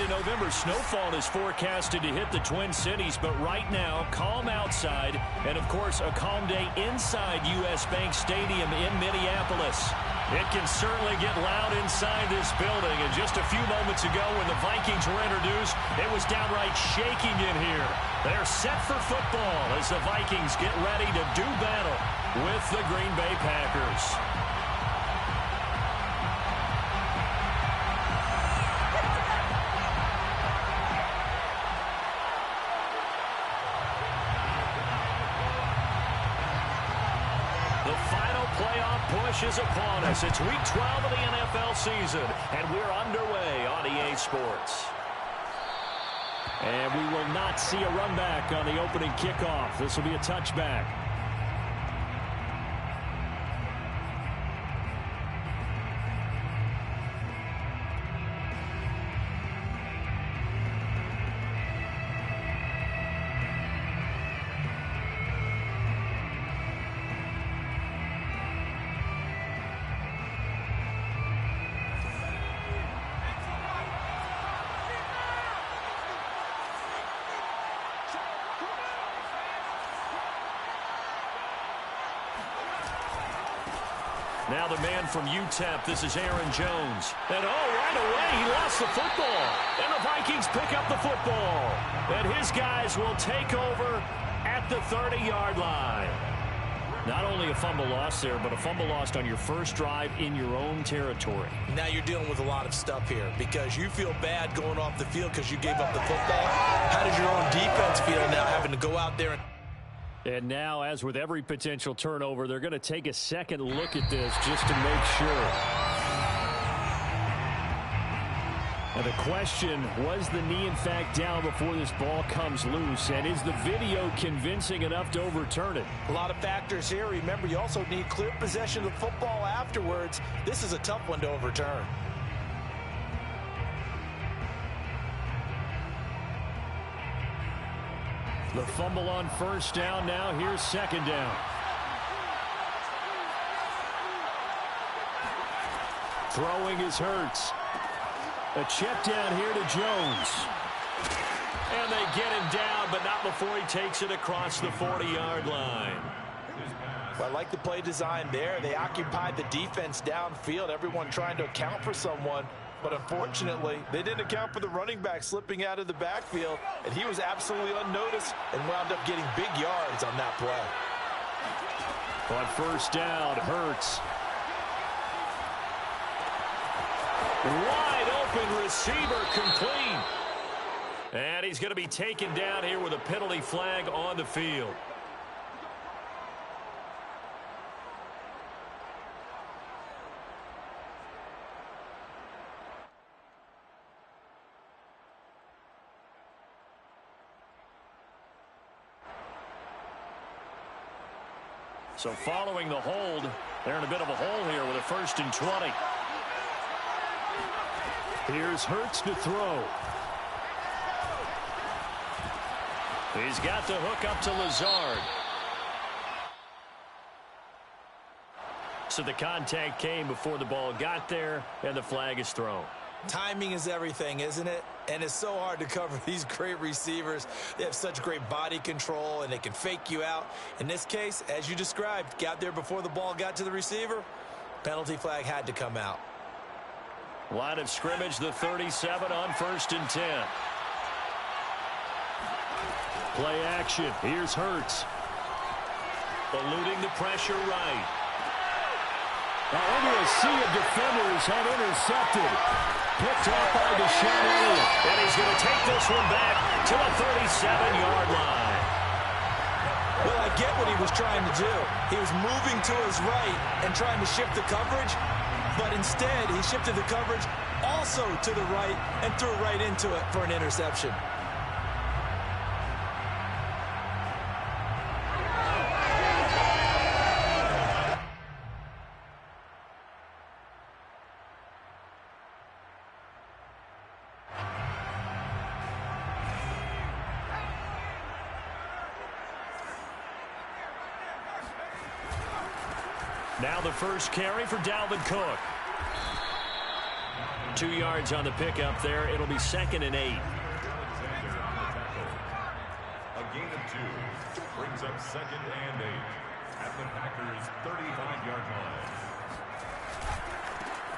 early November. Snowfall is forecasted to hit the Twin Cities, but right now, calm outside, and of course, a calm day inside U.S. Bank Stadium in Minneapolis. It can certainly get loud inside this building, and just a few moments ago when the Vikings were introduced, it was downright shaking in here. They're set for football as the Vikings get ready to do battle with the Green Bay Packers. Push is upon us. It's week 12 of the NFL season, and we're underway on EA Sports. And we will not see a run back on the opening kickoff. This will be a touchback. Now the man from UTEP, this is Aaron Jones. And right away, he lost the football. And the Vikings pick up the football. And his guys will take over at the 30-yard line. Not only a fumble loss there, but a fumble lost on your first drive in your own territory. Now you're dealing with a lot of stuff here because you feel bad going off the field because you gave up the football. How does your own defense feel now having to go out there and now, as with every potential turnover, they're going to take a second look at this just to make sure. And the question, was the knee in fact down before this ball comes loose? And is the video convincing enough to overturn it? A lot of factors here. Remember, you also need clear possession of the football afterwards. This is a tough one to overturn. The fumble on first down. Now here's second down. Throwing is Hurts. A check down here to Jones. And they get him down, but not before he takes it across the 40-yard line. Well, I like the play design there. They occupied the defense downfield, everyone trying to account for someone. But unfortunately, they didn't account for the running back slipping out of the backfield, and he was absolutely unnoticed and wound up getting big yards on that play. On first down, Hurts. Wide open receiver, complete. And he's going to be taken down here with a penalty flag on the field. So following the hold, they're in a bit of a hole here with a 1st and 20. Here's Hurts to throw. He's got the hook up to Lazard. So the contact came before the ball got there, and the flag is thrown. Timing is everything, isn't it? And it's so hard to cover these great receivers. They have such great body control, and they can fake you out. In this case, as you described, got there before the ball got to the receiver. Penalty flag had to come out. Line of scrimmage, the 37 on 1st and 10. Play action. Here's Hurts. Eluding the pressure right. Now under a sea of defenders had intercepted. Picked off by Deshaun Elliott. And he's going to take this one back to the 37-yard line. Well, I get what he was trying to do. He was moving to his right and trying to shift the coverage, but instead he shifted the coverage also to the right and threw right into it for an interception. Now the first carry for Dalvin Cook. 2 yards on the pickup there. It'll be 2nd and 8. A gain of 2 brings up 2nd and 8 at the Packers' 35-yard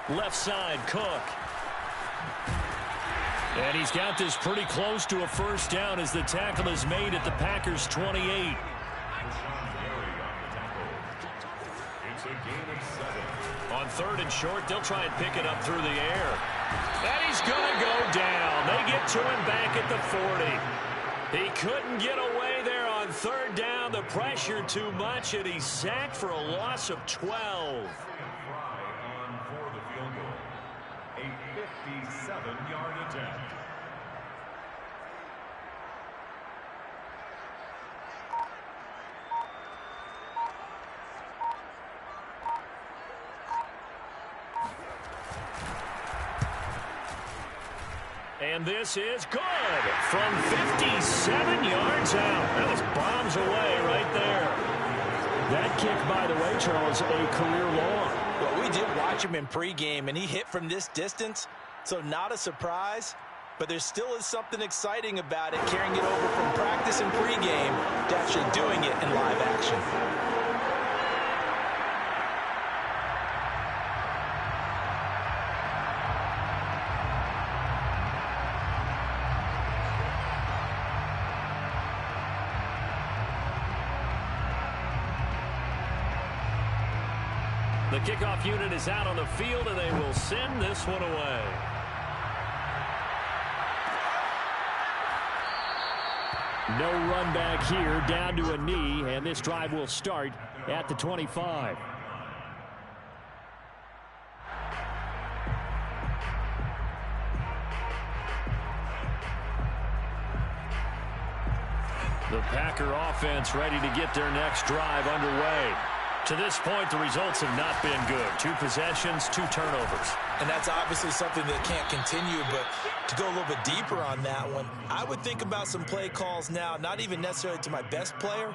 line. Left side, Cook. And he's got this pretty close to a first down as the tackle is made at the Packers' 28. It's a gain of 7. On 3rd and short, they'll try and pick it up through the air. And he's going to go down. They get to him back at the 40. He couldn't get away there on 3rd down. The pressure too much, and he's sacked for a loss of 12. A 57-yard attempt. And this is good from 57 yards out. That was bombs away right there. That kick, by the way, Charles, a career long. Well, we did watch him in pregame, and he hit from this distance, so not a surprise. But there still is something exciting about it, carrying it over from practice and pregame to actually doing it in live action. The kickoff unit is out on the field, and they will send this one away. No run back here, down to a knee, and this drive will start at the 25. The Packer offense ready to get their next drive underway. To this point, the results have not been good. 2 possessions, 2 turnovers. And that's obviously something that can't continue, but to go a little bit deeper on that one, I would think about some play calls now, not even necessarily to my best player,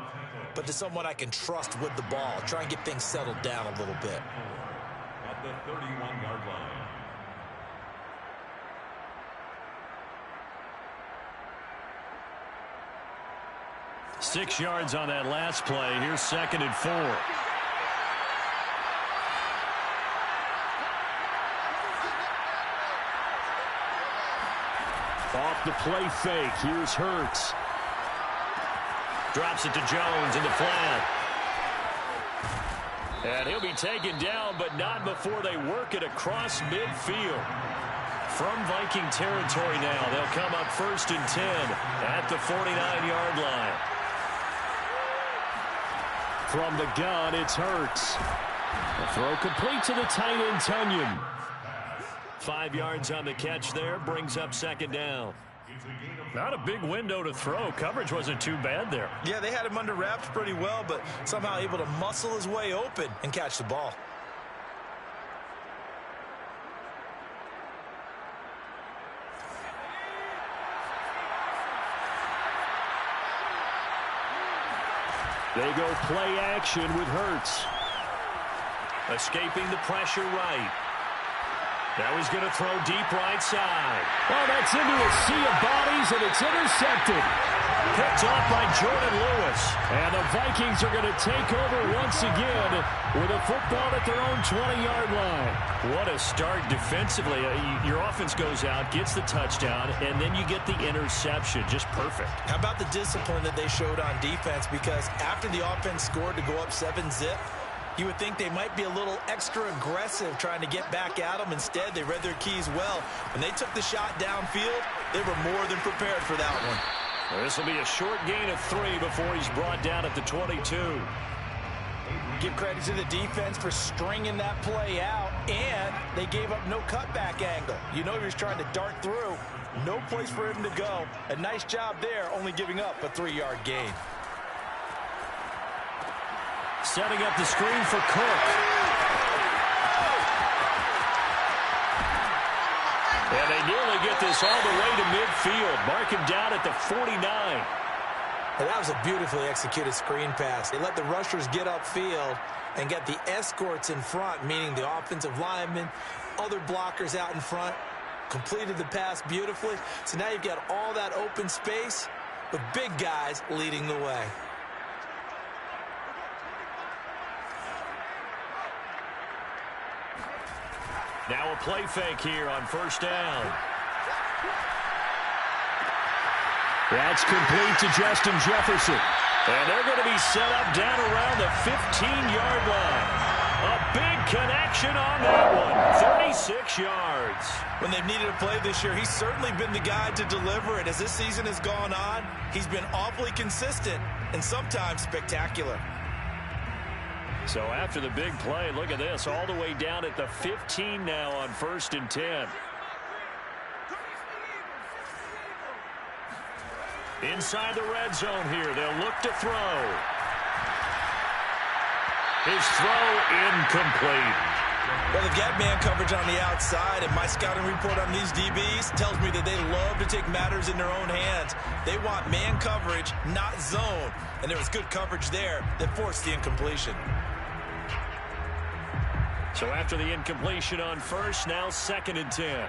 but to someone I can trust with the ball. Try and get things settled down a little bit. At the 31-yard line. Six yards on that last play. Here's 2nd and 4. Off the play fake. Here's Hurts. Drops it to Jones in the flat. And he'll be taken down, but not before they work it across midfield. From Viking territory now, they'll come up 1st and 10 at the 49-yard line. From the gun, it's Hurts. The throw complete to the tight end, Tunyon. 5 yards on the catch there, brings up 2nd down. Not a big window to throw. Coverage wasn't too bad there. Yeah, they had him under wraps pretty well, but somehow able to muscle his way open and catch the ball. They go play action with Hurts. Escaping the pressure right. Now he's going to throw deep right side. Oh, that's into a sea of bodies, and it's intercepted. Picked off by Jordan Lewis. And the Vikings are going to take over once again with a football at their own 20-yard line. What a start defensively. Your offense goes out, gets the touchdown, and then you get the interception. Just perfect. How about the discipline that they showed on defense? Because after the offense scored to go up 7-zip, you would think they might be a little extra aggressive trying to get back at them. Instead, they read their keys well. When they took the shot downfield, they were more than prepared for that one. Well, this will be a short gain of 3 before he's brought down at the 22. Give credit to the defense for stringing that play out, and they gave up no cutback angle. You know he was trying to dart through. No place for him to go. A nice job there, only giving up a 3-yard gain. Setting up the screen for Cook. And they nearly get this all the way to midfield. Mark him down at the 49. And that was a beautifully executed screen pass. They let the rushers get upfield and get the escorts in front, meaning the offensive linemen, other blockers out in front. completed the pass beautifully. So now you've got all that open space with big guys leading the way. Now a play fake here on first down. That's complete to Justin Jefferson. And they're going to be set up down around the 15-yard line. A big connection on that one. 36 yards. When they've needed a play this year, he's certainly been the guy to deliver it. As this season has gone on, he's been awfully consistent and sometimes spectacular. So after the big play, look at this, all the way down at the 15 now on 1st and 10. Inside the red zone here, they'll look to throw. His throw incomplete. Well, they've got man coverage on the outside, and my scouting report on these DBs tells me that they love to take matters in their own hands. They want man coverage, not zone. And there was good coverage there that forced the incompletion. So after the incompletion on first, now 2nd and 10.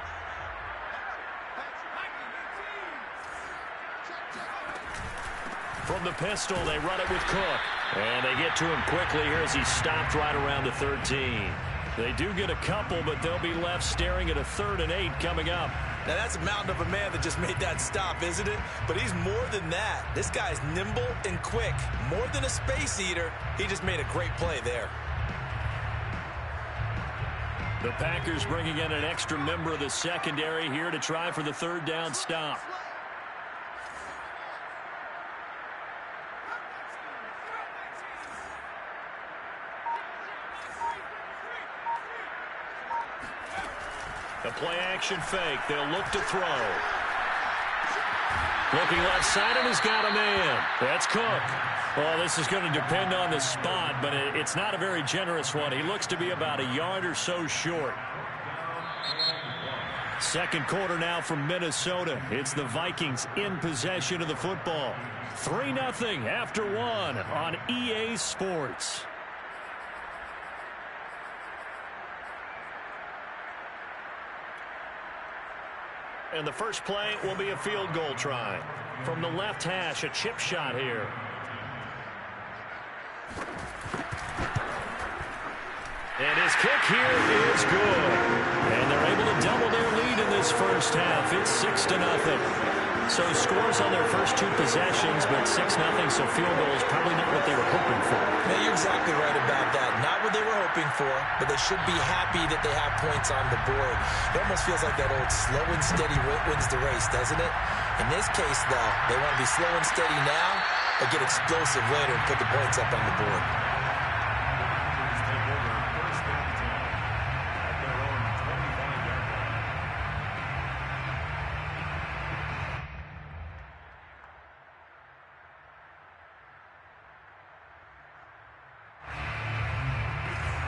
From the pistol, they run it with Cook. And they get to him quickly here as he's stopped right around the 13. They do get a couple, but they'll be left staring at a 3rd and 8 coming up. Now, that's a mountain of a man that just made that stop, isn't it? But he's more than that. This guy's nimble and quick. More than a space eater, he just made a great play there. The Packers bringing in an extra member of the secondary here to try for the 3rd down stop. The play-action fake. They'll look to throw. Looking left side, and he's got a man. That's Cook. Well, this is going to depend on the spot, but it's not a very generous one. He looks to be about a yard or so short. 2nd quarter now from Minnesota. It's the Vikings in possession of the football. 3-0 after 1 on EA Sports. And the first play will be a field goal try. From the left hash, a chip shot here. And his kick here is good. And they're able to double their lead in this first half. It's 6-0. So scores on their first 2 possessions, but 6-0, so field goal is probably not what they were hoping for. Yeah, you're exactly right about that. Not what they were hoping for, but they should be happy that they have points on the board. It almost feels like that old slow and steady wins the race, doesn't it? In this case, though, they want to be slow and steady now, but get explosive later and put the points up on the board.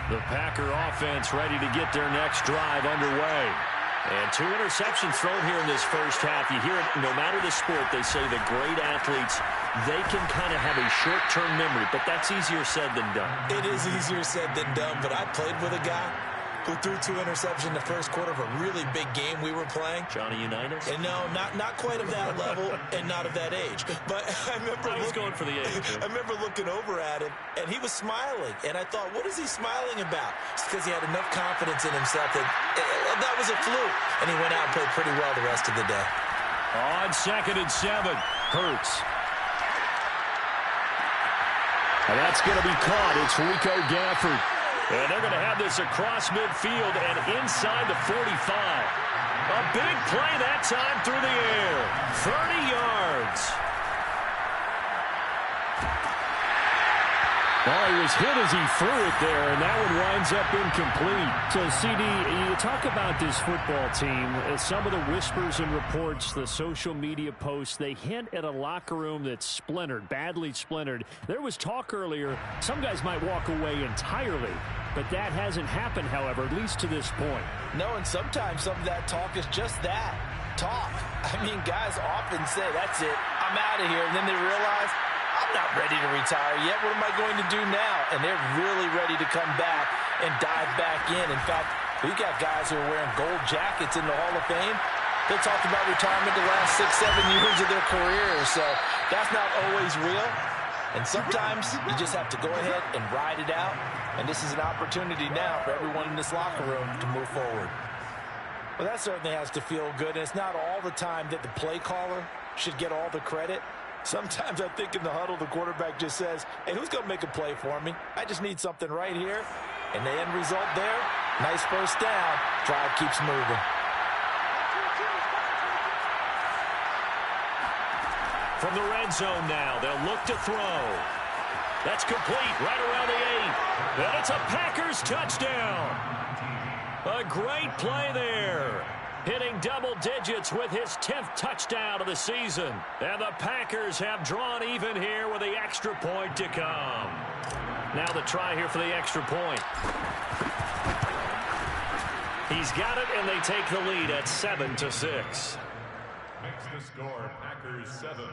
The Packer offense ready to get their next drive underway. And 2 interceptions thrown here in this first half. You hear it, no matter the sport, they say the great athletes, they can kind of have a short-term memory, but that's easier said than done. It is easier said than done, but I played with a guy who threw 2 interceptions in the first quarter of a really big game we were playing. Johnny Unitas? And no, not quite of that level and not of that age. But I remember going for the age. I remember looking over at him, and he was smiling. And I thought, what is he smiling about? It's because he had enough confidence in himself that that was a fluke. And he went out and played pretty well the rest of the day. On 2nd and 7, Hurts. And that's going to be caught. It's Rico Gafford. And they're going to have this across midfield and inside the 45. A big play that time through the air. 30 yards. Well, he was hit as he threw it there, and that one winds up incomplete. So, CD, you talk about this football team. Some of the whispers and reports, the social media posts, they hint at a locker room that's splintered, badly splintered. There was talk earlier, some guys might walk away entirely. But that hasn't happened, however, at least to this point. No, and sometimes some of that talk is just that, talk. I mean, guys often say, that's it, I'm out of here. And then they realize, I'm not ready to retire yet. What am I going to do now? And they're really ready to come back and dive back in. In fact, We got guys who are wearing gold jackets in the Hall of Fame. They talked about retirement the last 6, 7 years of their careers, so that's not always real. And sometimes you just have to go ahead and ride it out. And this is an opportunity now for everyone in this locker room to move forward. Well, that certainly has to feel good. And it's not all the time that the play caller should get all the credit. Sometimes I think in the huddle, the quarterback just says, hey, who's going to make a play for me? I just need something right here. And the end result there, nice first down. Drive keeps moving. From the red zone now, they'll look to throw. That's complete right around the 8. And it's a Packers touchdown. A great play there. Hitting double digits with his 10th touchdown of the season. And the Packers have drawn even here with the extra point to come. Now the try here for the extra point. He's got it, and they take the lead at 7-6. Makes the score Packers 7,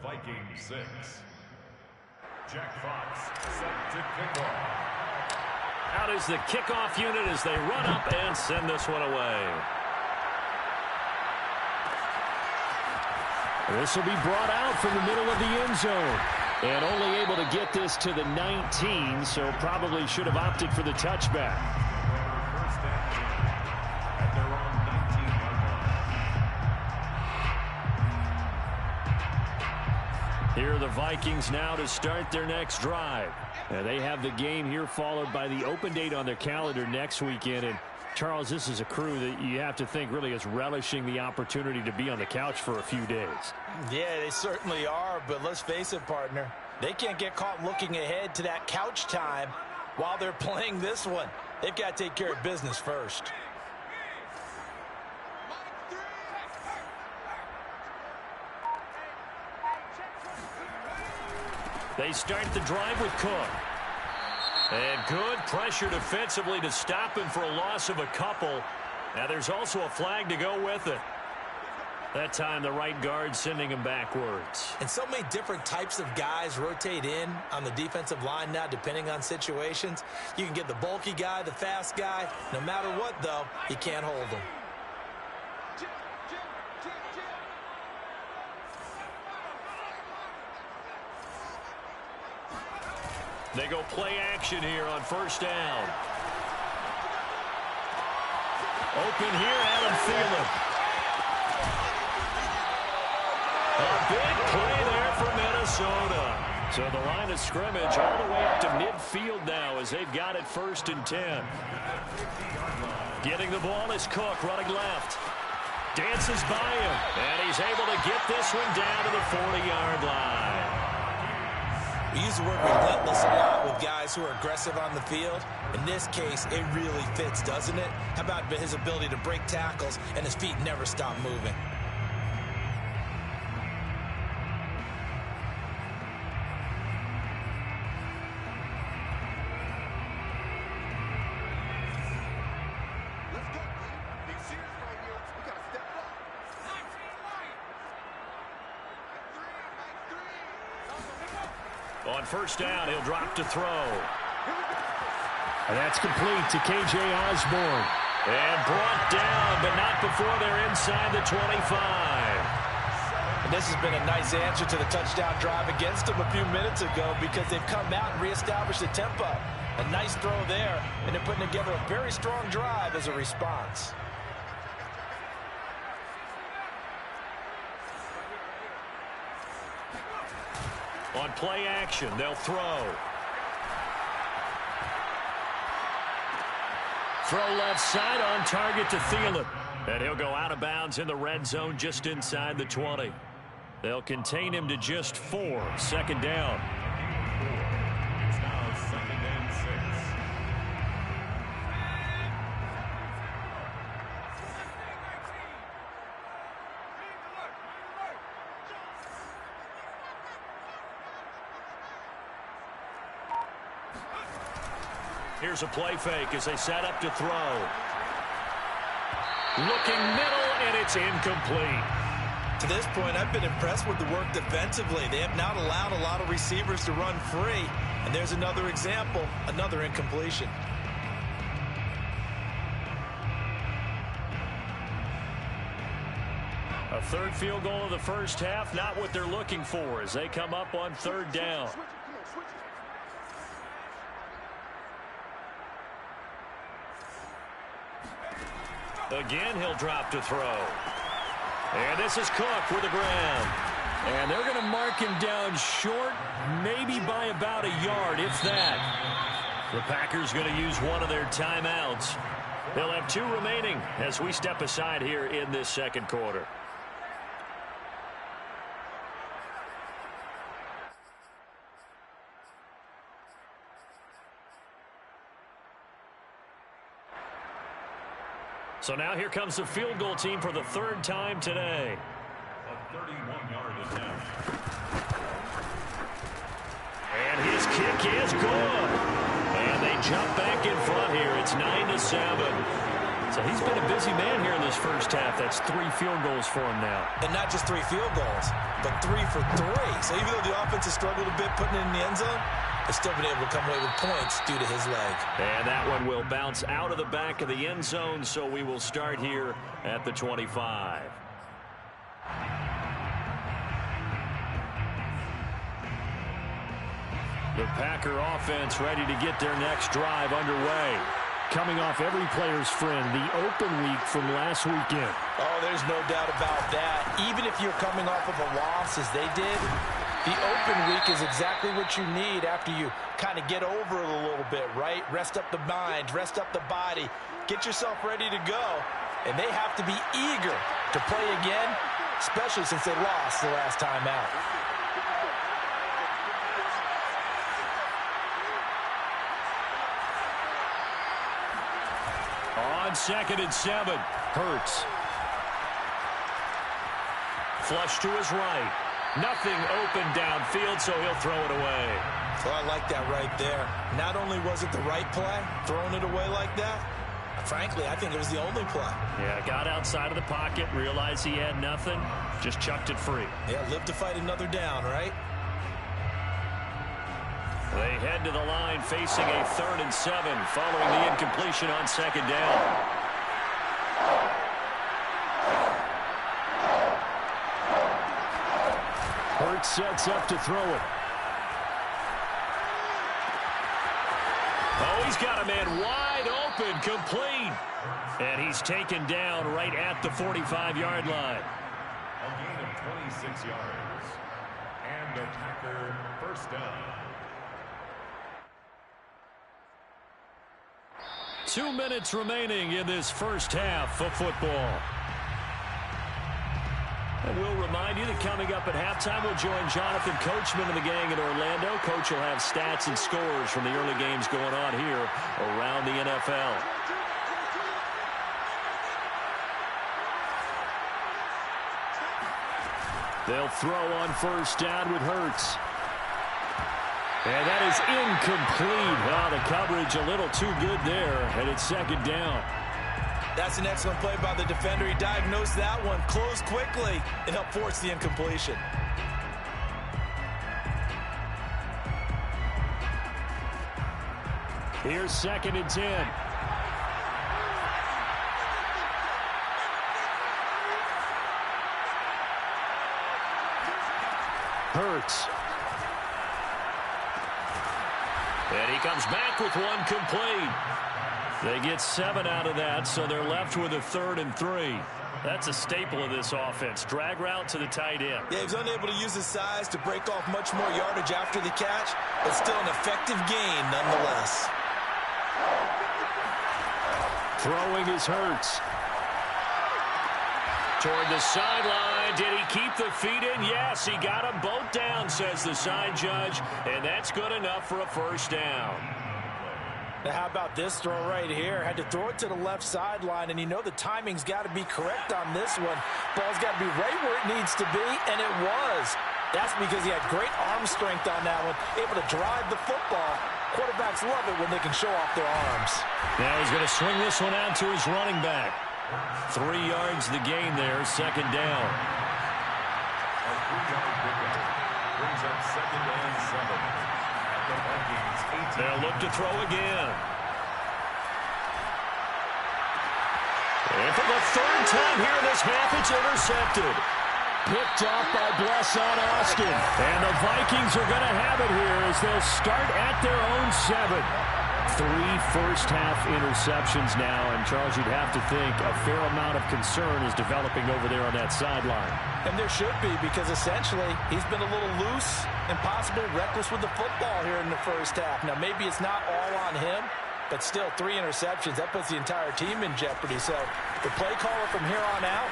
Vikings 6. Jack Fox set to kickoff. Out is the kickoff unit as they run up and send this one away. This will be brought out from the middle of the end zone. And only able to get this to the 19, so probably should have opted for the touchback. First down at their own 19-yard line. Here are the Vikings now to start their next drive. And they have the game here followed by the open date on their calendar next weekend. And Charles, this is a crew that you have to think really is relishing the opportunity to be on the couch for a few days. Yeah, they certainly are, but let's face it, partner. They can't get caught looking ahead to that couch time while they're playing this one. They've got to take care of business first. They start the drive with Cook. And good pressure defensively to stop him for a loss of a couple. Now there's also a flag to go with it. That time the right guard sending him backwards. And so many different types of guys rotate in on the defensive line now depending on situations. You can get the bulky guy, the fast guy. No matter what, though, you can't hold them. They go play action here on first down. Open here, Adam Thielen. A big play there for Minnesota. So the line of scrimmage all the way up to midfield now as they've got it 1st and 10. Getting the ball is Cook running left. Dances by him, and he's able to get this one down to the 40-yard line. We use the word relentless a lot with guys who are aggressive on the field. In this case, it really fits, doesn't it? How about his ability to break tackles and his feet never stop moving? On first down, he'll drop to throw. And that's complete to K.J. Osborne. And brought down, but not before they're inside the 25. And this has been a nice answer to the touchdown drive against them a few minutes ago because they've come out and reestablished the tempo. A nice throw there, and they're putting together a very strong drive as a response. On play action, they'll throw. Throw left side on target to Thielen. And he'll go out of bounds in the red zone just inside the 20. They'll contain him to just 4. 2nd down. It's now 2nd and 6. Here's a play fake as they set up to throw. Looking middle, and it's incomplete. To this point, I've been impressed with the work defensively. They have not allowed a lot of receivers to run free. And there's another example, another incompletion. A third field goal of the first half, not what they're looking for as they come up on third down. Again, he'll drop to throw. And this is Cook with the ground. And they're going to mark him down short, maybe by about a yard, if that. The Packers going to use one of their timeouts. They'll have 2 remaining as we step aside here in this second quarter. So now here comes the field goal team for the 3rd time today. A 31-yard attempt. And his kick is good. And they jump back in front here. It's 9-7. So he's been a busy man here in this first half. That's 3 field goals for him now. And not just 3 field goals, but 3 for 3. So even though the offense has struggled a bit putting it in the end zone, they've still been able to come away with points due to his leg. And that one will bounce out of the back of the end zone, so we will start here at the 25. The Packer offense ready to get their next drive underway. Coming off every player's friend, the open week from last weekend. Oh, there's no doubt about that. Even if you're coming off of a loss as they did, the open week is exactly what you need after you kind of get over it a little bit, right? Rest up the mind, rest up the body, get yourself ready to go. And they have to be eager to play again, especially since they lost the last time out. On 2nd and 7, Hurts. Flush to his right. Nothing open downfield, so he'll throw it away. So I like that right there. Not only was it the right play, throwing it away like that, frankly, I think it was the only play. Yeah, got outside of the pocket, realized he had nothing, just chucked it free. Yeah, live to fight another down, right? They head to the line facing a 3rd and 7 following the incompletion on 2nd down. Hurts sets up to throw it. Oh, he's got a man wide open, complete. And he's taken down right at the 45-yard line. A gain of 26 yards. And the Packer first down. 2 minutes remaining in this first half of football. And we'll remind you that coming up at halftime, we'll join Jonathan Coachman and the gang in Orlando. Coach will have stats and scores from the early games going on here around the NFL. They'll throw on first down with Hurts. And that is incomplete. Oh, the coverage a little too good there, and it's 2nd down. That's an excellent play by the defender. He diagnosed that one, closed quickly, and helped force the incompletion. Here's 2nd and 10. Hurts. And he comes back with one complete. They get 7 out of that, so they're left with a 3rd and 3. That's a staple of this offense. Drag route to the tight end. Yeah, he's unable to use his size to break off much more yardage after the catch, but still an effective gain nonetheless. Throwing is Hurts. Toward the sideline. Did he keep the feet in? Yes, he got them both down, says the side judge, and that's good enough for a first down. Now, how about this throw right here? Had to throw it to the left sideline, and you know the timing's got to be correct on this one. Ball's got to be right where it needs to be, and it was. That's because he had great arm strength on that one, able to drive the football. Quarterbacks love it when they can show off their arms. Now he's going to swing this one out to his running back. 3 yards the gain there, 2nd down. A 3-yard pickup brings up 2nd and 7. At the Vikings 18. They'll look to throw again. And for the third time here in this half, it's intercepted. Picked off by Blesson Austin. And the Vikings are going to have it here as they'll start at their own 7. 3 first-half interceptions now, and Charles, you'd have to think a fair amount of concern is developing over there on that sideline. And there should be, because essentially he's been a little loose and possibly reckless with the football here in the first half. Now, maybe it's not all on him, but still 3 interceptions. That puts the entire team in jeopardy. So the play caller from here on out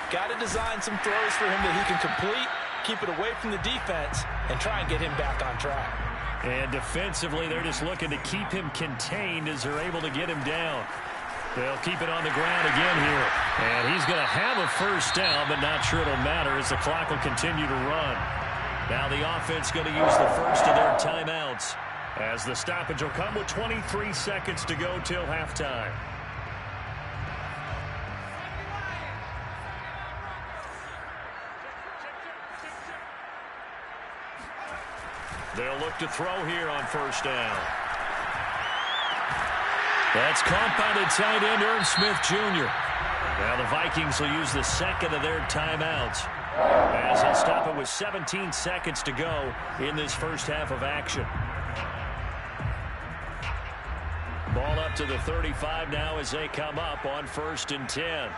got to design some throws for him that he can complete, keep it away from the defense, and try and get him back on track. And defensively, they're just looking to keep him contained as they're able to get him down. They'll keep it on the ground again here. And he's going to have a first down, but not sure it'll matter as the clock will continue to run. Now the offense going to use the first of their timeouts as the stoppage will come with 23 seconds to go till halftime. They'll look to throw here on first down. That's caught by the tight end, Irv Smith Jr. Now the Vikings will use the second of their timeouts as they'll stop it with 17 seconds to go in this first half of action. Ball up to the 35 now as they come up on 1st and 10.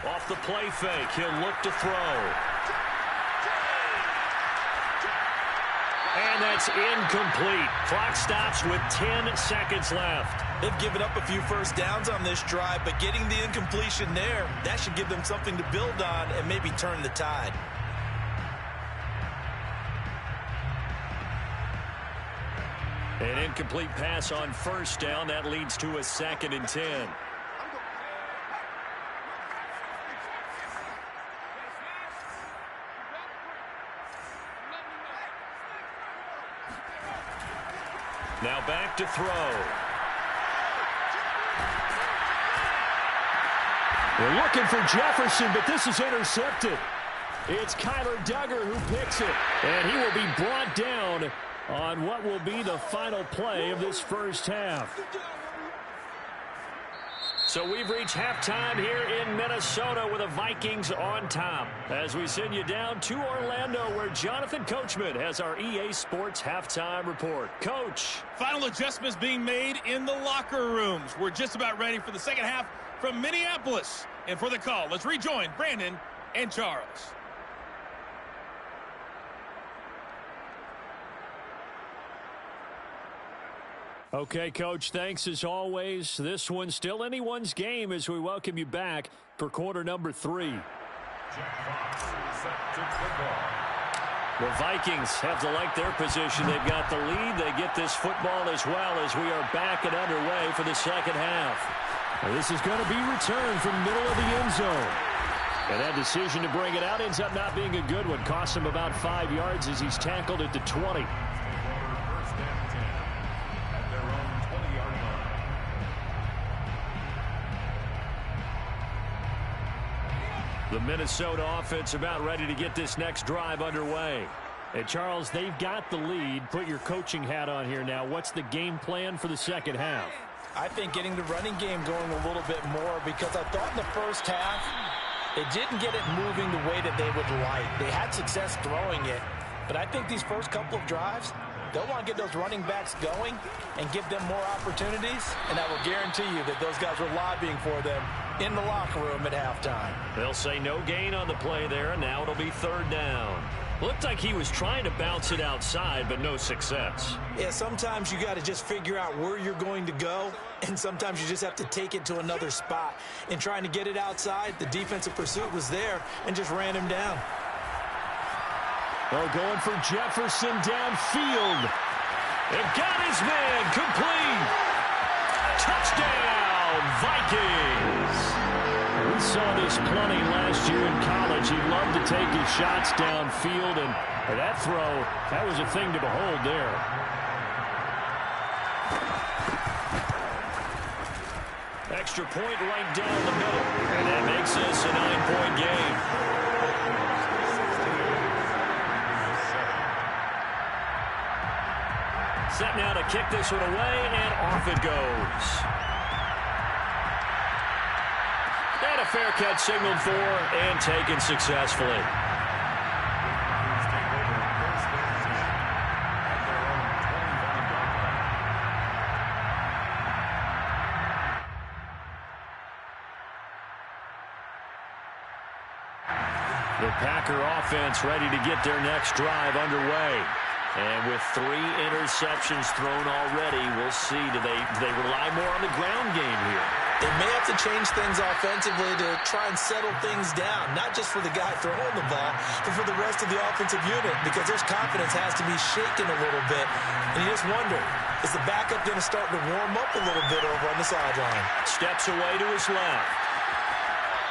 Off the play fake, he'll look to throw. And that's incomplete. Clock stops with 10 seconds left. They've given up a few first downs on this drive, but getting the incompletion there, that should give them something to build on and maybe turn the tide. An incomplete pass on first down. That leads to a 2nd and 10. Now back to throw. They're looking for Jefferson, but this is intercepted. It's Kyler Duggar who picks it, and he will be brought down on what will be the final play of this first half. So we've reached halftime here in Minnesota with the Vikings on top as we send you down to Orlando where Jonathan Coachman has our EA Sports halftime report. Coach. Final adjustments being made in the locker rooms. We're just about ready for the second half from Minneapolis. And for the call, let's rejoin Brandon and Charles. Okay, Coach, thanks as always. This one's still anyone's game as we welcome you back for quarter number 3. The Vikings have to like their position. They've got the lead. They get this football as well as we are back and underway for the second half. This is going to be returned from middle of the end zone. And that decision to bring it out ends up not being a good one. Cost him about 5 yards as he's tackled at the 20. The Minnesota offense about ready to get this next drive underway. And Charles, they've got the lead. Put your coaching hat on here now. What's the game plan for the second half? I think getting the running game going a little bit more because I thought in the first half they didn't get it moving the way that they would like. They had success throwing it, but I think these first couple of drives, they'll want to get those running backs going and give them more opportunities, and I will guarantee you that those guys were lobbying for them in the locker room at halftime. They'll say no gain on the play there, and now it'll be 3rd down. Looked like he was trying to bounce it outside, but no success. Yeah, sometimes you got to just figure out where you're going to go, and sometimes you just have to take it to another spot. In trying to get it outside, the defensive pursuit was there and just ran him down. Well, going for Jefferson downfield. It got his man complete. Touchdown, Vikings. We saw this plenty last year in college. He loved to take his shots downfield, and that throw, that was a thing to behold there. Extra point right down the middle, and that makes this a 9-point game. Set now to kick this one away, and off it goes. And a fair catch signaled for and taken successfully. The Packer offense ready to get their next drive underway. And with 3 interceptions thrown already, we'll see. Do they rely more on the ground game here? They may have to change things offensively to try and settle things down, not just for the guy throwing the ball, but for the rest of the offensive unit, because their confidence has to be shaken a little bit. And you just wonder, is the backup going to start to warm up a little bit over on the sideline? Steps away to his left.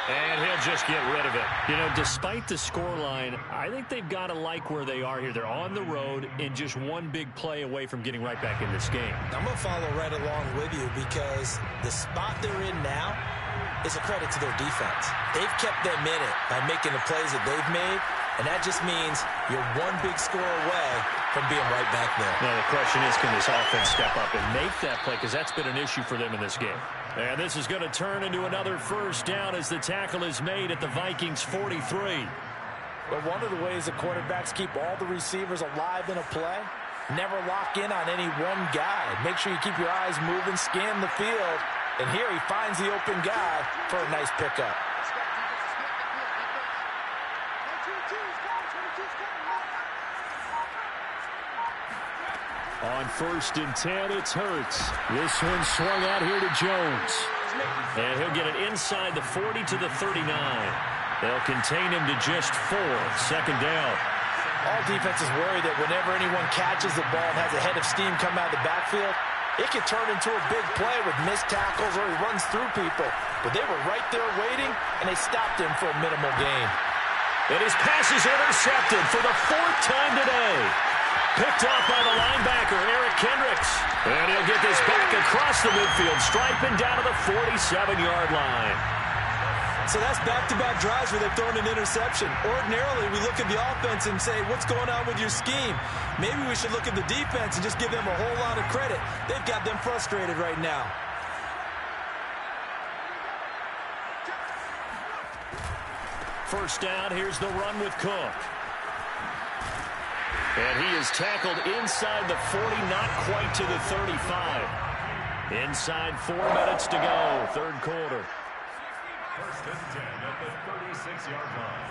And he'll just get rid of it. You know, despite the scoreline, I think they've got to like where they are here. They're on the road and just one big play away from getting right back in this game. I'm going to follow right along with you because the spot they're in now is a credit to their defense. They've kept them in it by making the plays that they've made, and that just means you're one big score away from being right back there. Now, the question is, can this offense step up and make that play? Because that's been an issue for them in this game. And this is going to turn into another first down as the tackle is made at the Vikings 43. But one of the ways the quarterbacks keep all the receivers alive in a play, never lock in on any one guy. Make sure you keep your eyes moving, scan the field. And here he finds the open guy for a nice pickup. On 1st and 10, it's Hurts. This one swung out here to Jones. And he'll get it inside the 40 to the 39. They'll contain him to just 4. Second down. All defenses worry that whenever anyone catches the ball and has a head of steam come out of the backfield, it could turn into a big play with missed tackles or he runs through people. But they were right there waiting, and they stopped him for a minimal gain. And his pass is intercepted for the 4th time today. Picked off by the linebacker, Eric Kendricks. And he'll get this back across the midfield, striping down to the 47-yard line. So that's back-to-back drives where they've thrown an interception. Ordinarily, we look at the offense and say, what's going on with your scheme? Maybe we should look at the defense and just give them a whole lot of credit. They've got them frustrated right now. First down, here's the run with Cook. And he is tackled inside the 40, not quite to the 35. Inside 4 minutes to go, third quarter. 1st and 10 at the 36-yard line.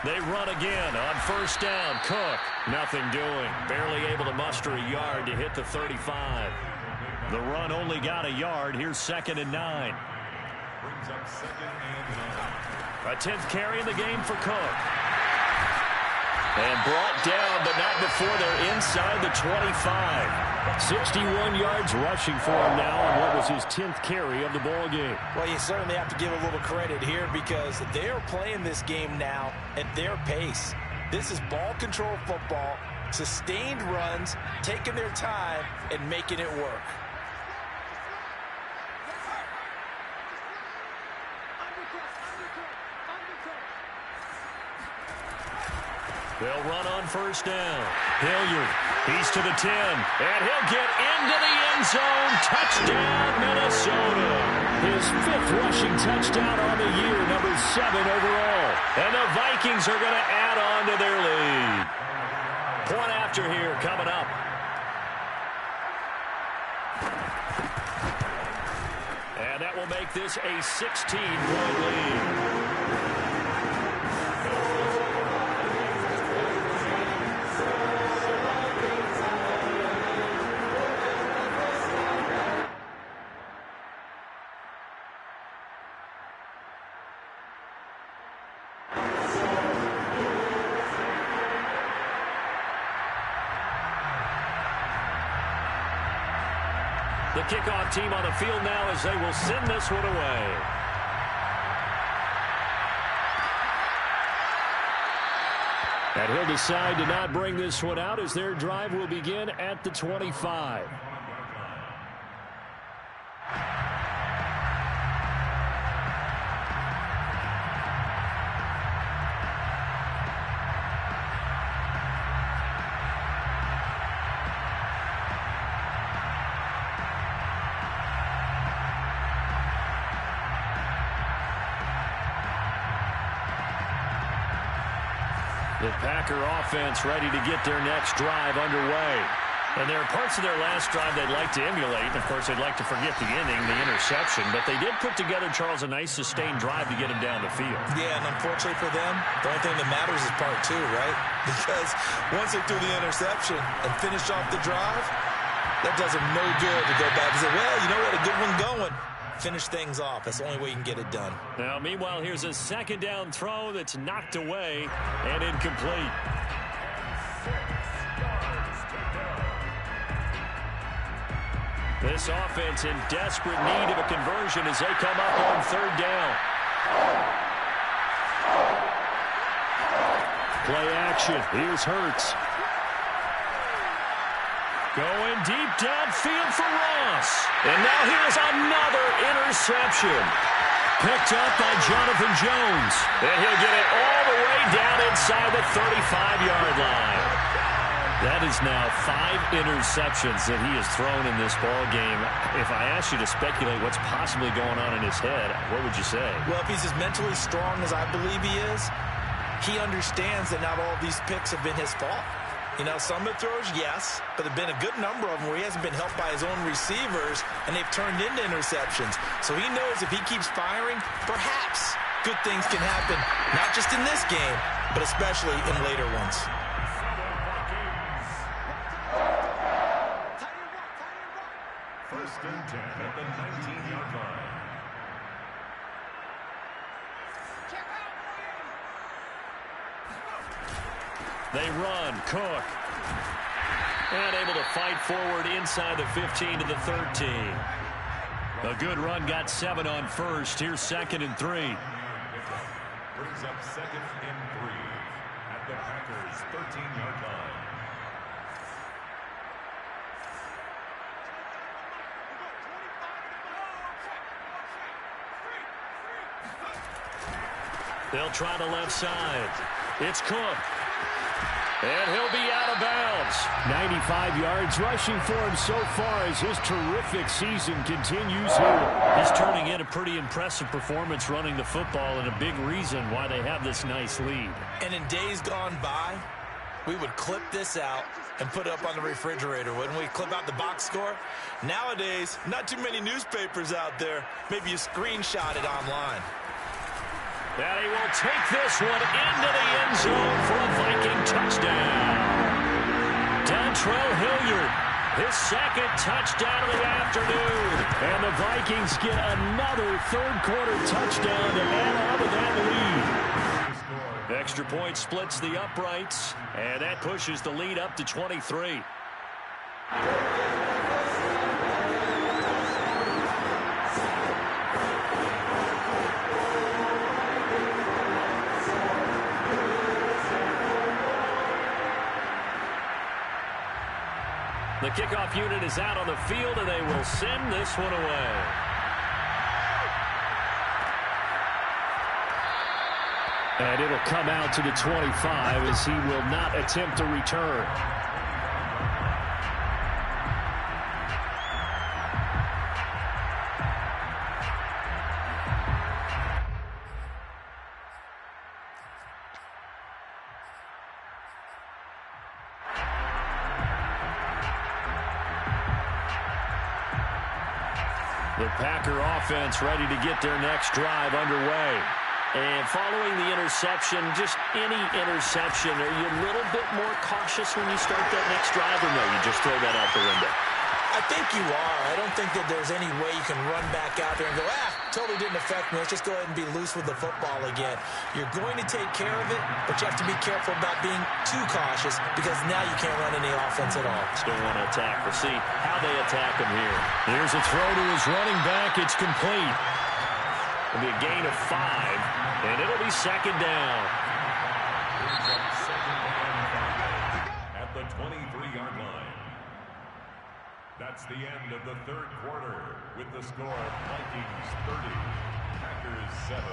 They run again on 1st down. Cook, nothing doing. Barely able to muster a yard to hit the 35. The run only got a yard. Here's 2nd and 9. Brings up 2nd and 9. A 10th carry in the game for Cook. And brought down, but not before they're inside the 25. 61 yards rushing for him now on what was his 10th carry of the ball game. Well, you certainly have to give a little credit here because they are playing this game now at their pace. This is ball control football, sustained runs, taking their time, and making it work. They'll run on 1st down. Hilliard, he's to the 10, and he'll get into the end zone. Touchdown, Minnesota. His 5th rushing touchdown on the year, number 7 overall. And the Vikings are going to add on to their lead. Point after here coming up. And that will make this a 16-point lead. The kickoff team on the field now as they will send this one away. And he'll decide to not bring this one out as their drive will begin at the 25. The Packer offense ready to get their next drive underway. And there are parts of their last drive they'd like to emulate. And, of course, they'd like to forget the ending, the interception. But they did put together, Charles, a nice sustained drive to get him down the field. Yeah, and unfortunately for them, the only thing that matters is part two, right? Because once they threw the interception and finished off the drive, that does them no good to go back and say, well, you know what, a good one going. Finish things off. That's the only way you can get it done. Now, meanwhile, here's a second down throw that's knocked away and incomplete. This offense in desperate need of a conversion as they come up on third down. Play action. Here's Hurts. Going deep downfield for Ross. And now here's another interception. Picked up by Jonathan Jones. And he'll get it all the way down inside the 35-yard line. That is now 5 interceptions that he has thrown in this ball game. If I asked you to speculate what's possibly going on in his head, what would you say? Well, if he's as mentally strong as I believe he is, he understands that not all of these picks have been his fault. You know, some of the throws, yes, but there have been a good number of them where he hasn't been helped by his own receivers, and they've turned into interceptions. So he knows if he keeps firing, perhaps good things can happen, not just in this game, but especially in later ones. First and 10 at the 19-yard line. They run. Cook. And able to fight forward inside the 15 to the 13. A good run, got 7 on first. Here's 2nd and 3. Brings up 2nd and 3 at the Packers' 13-yard line. They'll try the left side. It's Cook. And he'll be out of bounds. 95 yards rushing for him so far as his terrific season continues here. He's turning in a pretty impressive performance running the football and a big reason why they have this nice lead. And in days gone by, we would clip this out and put it up on the refrigerator, wouldn't we? Clip out the box score. Nowadays, not too many newspapers out there. Maybe you screenshot it online. And he will take this one into the end zone for a Viking touchdown. Dontrell Hilliard, his 2nd touchdown of the afternoon. And the Vikings get another third-quarter touchdown to add on to that lead. Extra point splits the uprights, and that pushes the lead up to 23. The kickoff unit is out on the field, and they will send this one away. And it'll come out to the 25 as he will not attempt to return. The Packer offense ready to get their next drive underway. And following the interception, just any interception, are you a little bit more cautious when you start that next drive, or no, you just throw that out the window? I think you are. I don't think that there's any way you can run back out there and go, totally didn't affect me. Let's just go ahead and be loose with the football again. You're going to take care of it, but you have to be careful about being too cautious because now you can't run any offense at all. Still want to attack. We'll see how they attack him here. Here's a throw to his running back. It's complete. It'll be a gain of 5, and it'll be 2nd down. At the 23-yard line. That's the end of the third quarter with the score Vikings 30, Packers 7.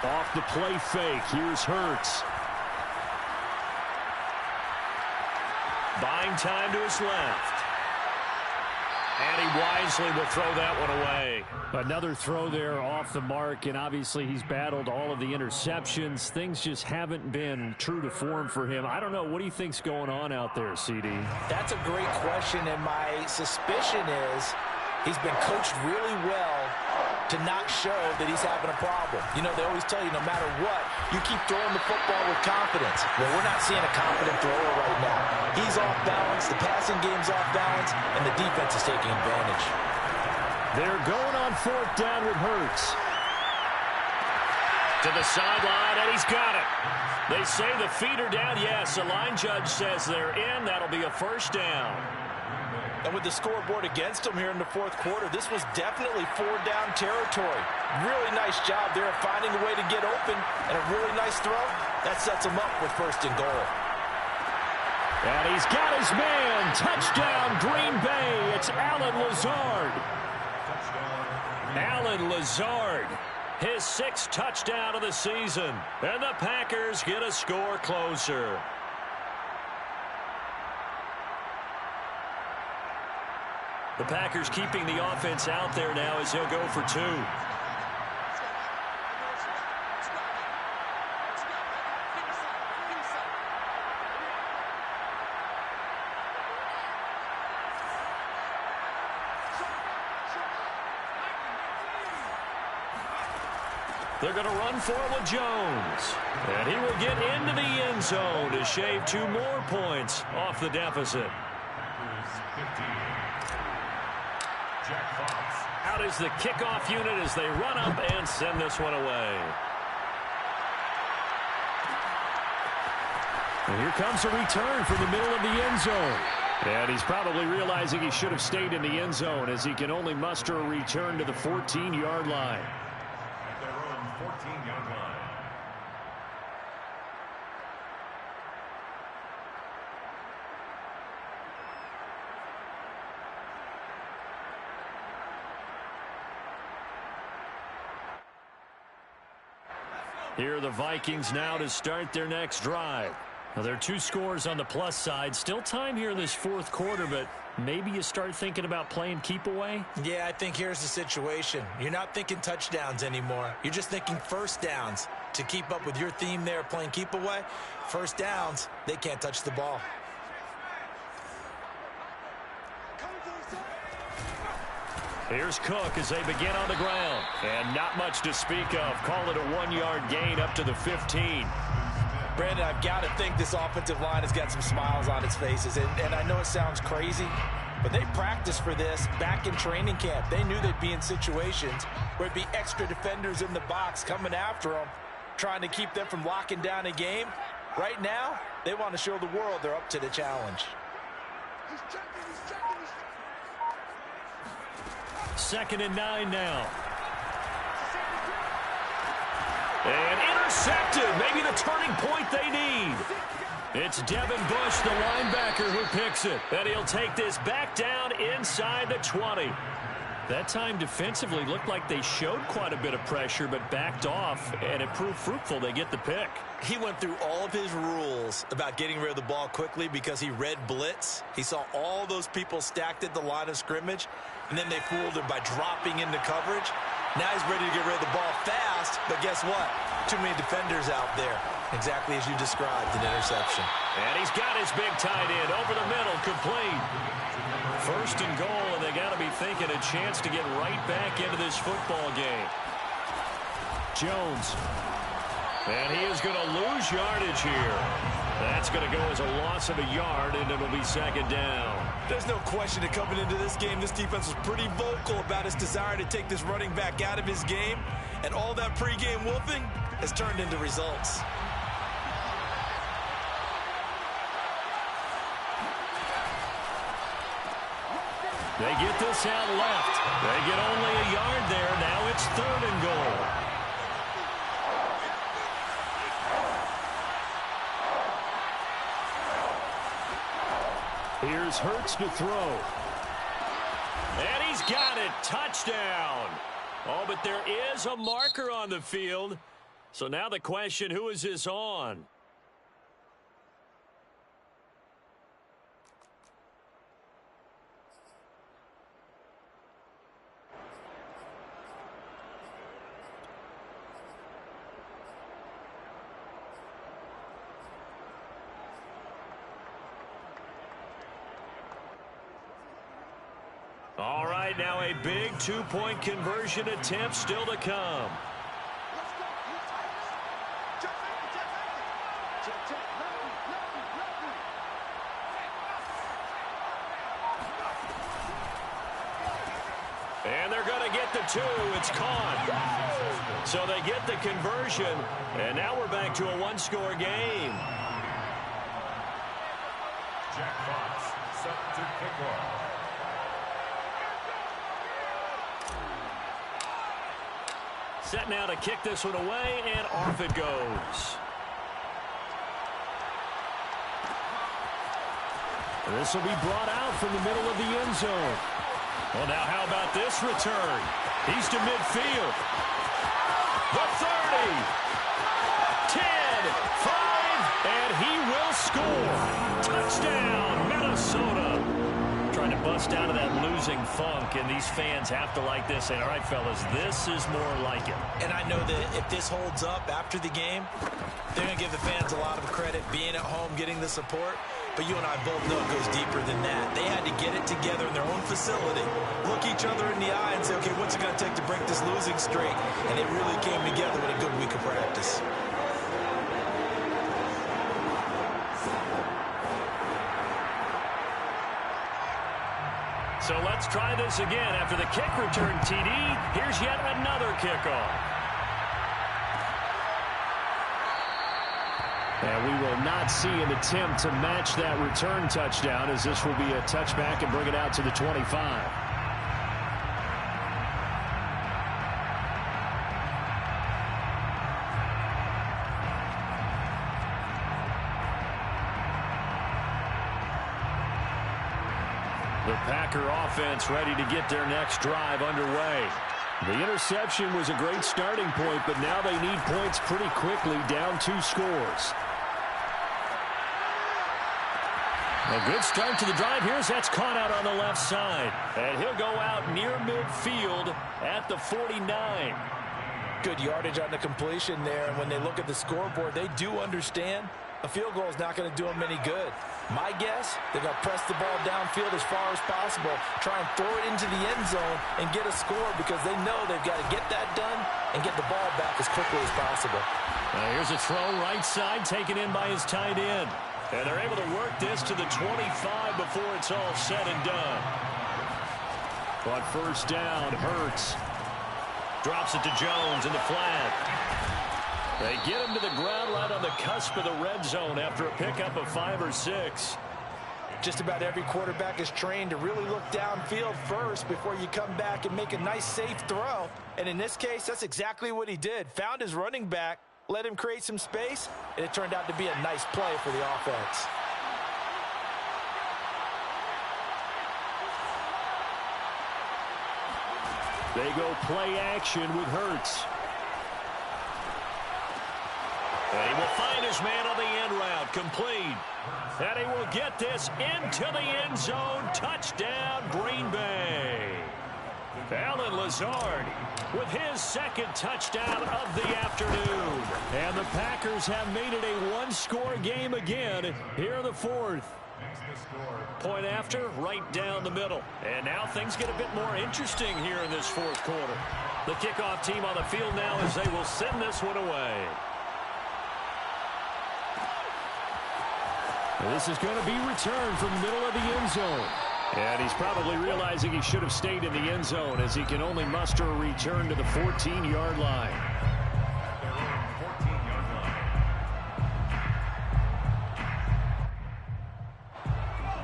Off the play fake. Here's Hurts. Buying time to his left. And he wisely will throw that one away. Another throw there off the mark, and obviously he's battled all of the interceptions. Things just haven't been true to form for him. I don't know. What do you think's going on out there, CD? That's a great question, and my suspicion is he's been coached really well to not show that he's having a problem. You know, they always tell you no matter what, you keep throwing the football with confidence. Well, we're not seeing a confident thrower right now. He's off balance, the passing game's off balance, and the defense is taking advantage. They're going on 4th down with Hurts. To the sideline, and he's got it. They say the feet are down. Yes, the line judge says they're in. That'll be a 1st down. And with the scoreboard against him here in the 4th quarter, this was definitely 4-down territory. Really nice job there of finding a way to get open, and a really nice throw. That sets him up with 1st and goal. And he's got his man. Touchdown, Green Bay. It's Allen Lazard. Allen Lazard, his 6th touchdown of the season. And the Packers get a score closer. The Packers keeping the offense out there now as he'll go for 2. They're going to run for it with Jones. And he will get into the end zone to shave 2 more points off the deficit. Out is the kickoff unit as they run up and send this one away. And here comes a return from the middle of the end zone. And he's probably realizing he should have stayed in the end zone as he can only muster a return to the 14-yard line. At their own 14-yard line. Here are the Vikings now to start their next drive. Now, there are 2 scores on the plus side. Still time here in this 4th quarter, but maybe you start thinking about playing keep away? Yeah, I think here's the situation. You're not thinking touchdowns anymore. You're just thinking 1st downs. To keep up with your theme there, playing keep away, 1st downs, they can't touch the ball. Here's Cook as they begin on the ground. And not much to speak of. Call it a 1-yard gain up to the 15. Brandon, I've got to think this offensive line has got some smiles on its faces. And I know it sounds crazy, but they practiced for this back in training camp. They knew they'd be in situations where it'd be extra defenders in the box coming after them, trying to keep them from locking down a game. Right now, they want to show the world they're up to the challenge. 2nd and 9 now. And intercepted. Maybe the turning point they need. It's Devin Bush, the linebacker, who picks it. And he'll take this back down inside the 20. That time defensively looked like they showed quite a bit of pressure but backed off, and it proved fruitful. They get the pick. He went through all of his rules about getting rid of the ball quickly because he read blitz. He saw all those people stacked at the line of scrimmage, and then they fooled him by dropping into coverage. Now he's ready to get rid of the ball fast, but guess what? Too many defenders out there. Exactly as you described, an interception. And he's got his big tight end over the middle, complete. 1st and goal, and they got to be thinking a chance to get right back into this football game. Jones. And he is going to lose yardage here. That's going to go as a loss of a yard, and it'll be 2nd down. There's no question that coming into this game, this defense was pretty vocal about its desire to take this running back out of his game, and all that pregame wolfing has turned into results. They get this out left. They get only a yard there. Now it's 3rd and goal. Here's Hurts to throw. And he's got it. Touchdown. Oh, but there is a marker on the field. So now the question, who is this on? All right, now a big two-point conversion attempt still to come. And they're going to get the two. It's caught. So they get the conversion, and now we're back to a one-score game. Jack Fox set to kick off. Set now to kick this one away, and off it goes. This will be brought out from the middle of the end zone. Well, now how about this return? He's to midfield. The 30. 10, 5, and he will score. Touchdown, Minnesota. Trying to bust out of that losing funk, and these fans have to like this. And all right, fellas, this is more like it. And I know that if this holds up after the game, they're going to give the fans a lot of credit, being at home, getting the support. But you and I both know it goes deeper than that. They had to get it together in their own facility, look each other in the eye and say, okay, what's it going to take to break this losing streak? And it really came together with a good week of practice. So let's try this again. After the kick return, TD, here's yet another kickoff. And we will not see an attempt to match that return touchdown, as this will be a touchback and bring it out to the 25. The Packer offense ready to get their next drive underway. The interception was a great starting point, but now they need points pretty quickly, down 2 scores. A good start to the drive here as that's caught out on the left side. And he'll go out near midfield at the 49. Good yardage on the completion there. And when they look at the scoreboard, they do understand a field goal is not going to do them any good. My guess, they're going to press the ball downfield as far as possible, try and throw it into the end zone and get a score, because they know they've got to get that done and get the ball back as quickly as possible. Here's a throw right side, taken in by his tight end. And they're able to work this to the 25 before it's all said and done. But first down, Hurts. Drops it to Jones in the flat. They get him to the ground right on the cusp of the red zone after a pickup of 5 or 6. Just about every quarterback is trained to really look downfield first before you come back and make a nice, safe throw. And in this case, that's exactly what he did. Found his running back, let him create some space, and it turned out to be a nice play for the offense. They go play action with Hurts. And he will find his man on the end route, complete. And he will get this into the end zone. Touchdown, Green Bay. Allen Lazard with his second touchdown of the afternoon. And the Packers have made it a one-score game again here in the fourth. Point after, right down the middle. And now things get a bit more interesting here in this fourth quarter. The kickoff team on the field now as they will send this one away. This is going to be returned from the middle of the end zone. And he's probably realizing he should have stayed in the end zone, as he can only muster a return to the 14-yard line.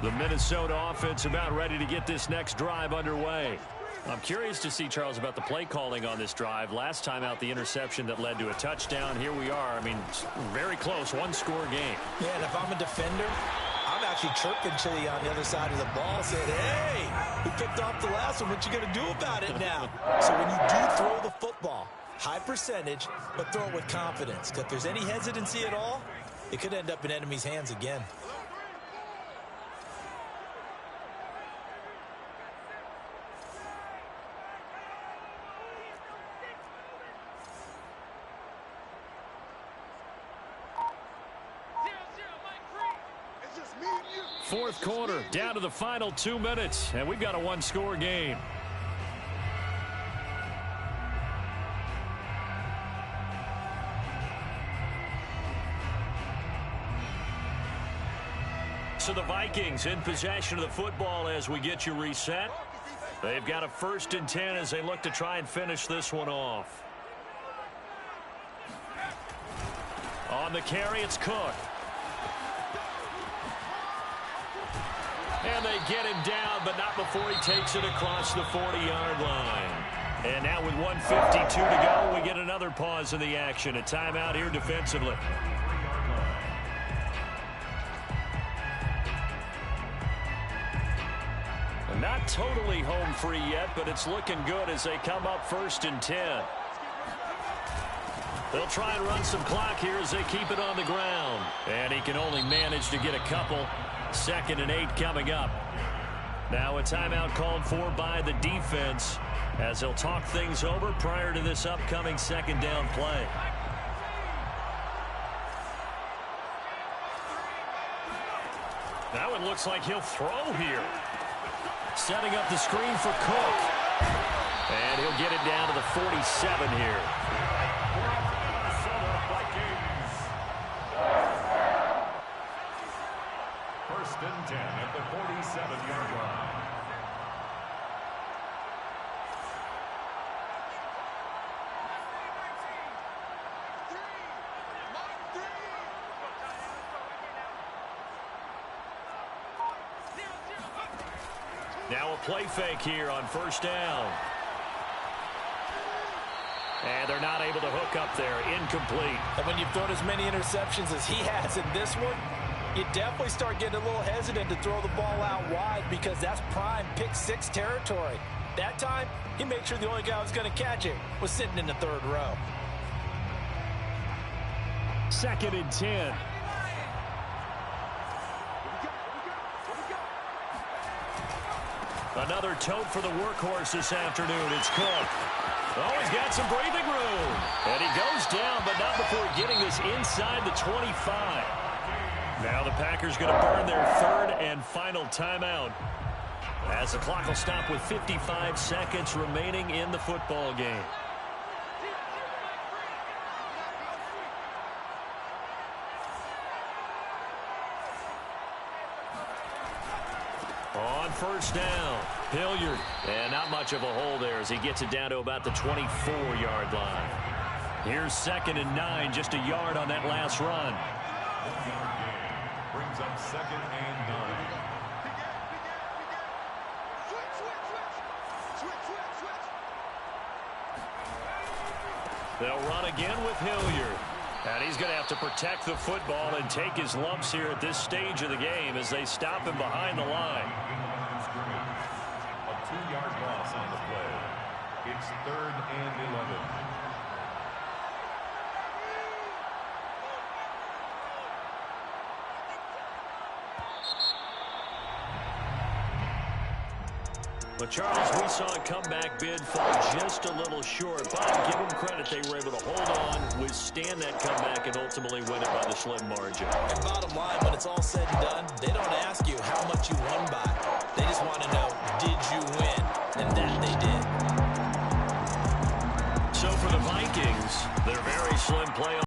The Minnesota offense about ready to get this next drive underway. I'm curious to see, Charles, about the play calling on this drive. Last time out, the interception that led to a touchdown. Here we are. I mean, very close, one-score game. Yeah, and if I'm a defender, I'm actually chirping to you on the other side of the ball, saying, hey, we picked off the last one. What you going to do about it now? So when you do throw the football, high percentage, but throw it with confidence. If there's any hesitancy at all, it could end up in enemy's hands again. Fourth quarter, down to the final 2 minutes, and we've got a one-score game. So the Vikings in possession of the football as we get you reset. They've got a 1st and 10 as they look to try and finish this one off. On the carry, it's Cook. And they get him down, but not before he takes it across the 40-yard line. And now with 1:52 to go, we get another pause in the action. A timeout here defensively. Not totally home free yet, but it's looking good as they come up 1st and 10. They'll try and run some clock here as they keep it on the ground. And he can only manage to get a couple. 2nd and 8 coming up. Now a timeout called for by the defense as they'll talk things over prior to this upcoming 2nd down play. Now it looks like he'll throw here. Setting up the screen for Cook. And he'll get it down to the 47 here. First and 10 at the 47-yard line. Now a play fake here on 1st down. And they're not able to hook up there. Incomplete. And when you've thrown as many interceptions as he has in this one, you definitely start getting a little hesitant to throw the ball out wide because that's prime pick 6 territory. That time, he made sure the only guy who was going to catch it was sitting in the 3rd row. 2nd and 10. Another tote for the workhorse this afternoon. It's Cook. Oh, he's got some breathing room. And he goes down, but not before getting this inside the 25. Now the Packers going to burn their 3rd and final timeout as the clock will stop with 55 seconds remaining in the football game. On 1st down, Hilliard. And not much of a hole there as he gets it down to about the 24-yard line. Here's 2nd and 9, just a yard on that last run. Brings up 2nd and 9. They'll run again with Hilliard. And he's going to have to protect the football and take his lumps here at this stage of the game as they stop him behind the line. A 2-yard loss on the play. It's 3rd and 11. But, Charles, we saw a comeback bid fall just a little short, but give them credit. They were able to hold on, withstand that comeback, and ultimately win it by the slim margin. And bottom line, when it's all said and done, they don't ask you how much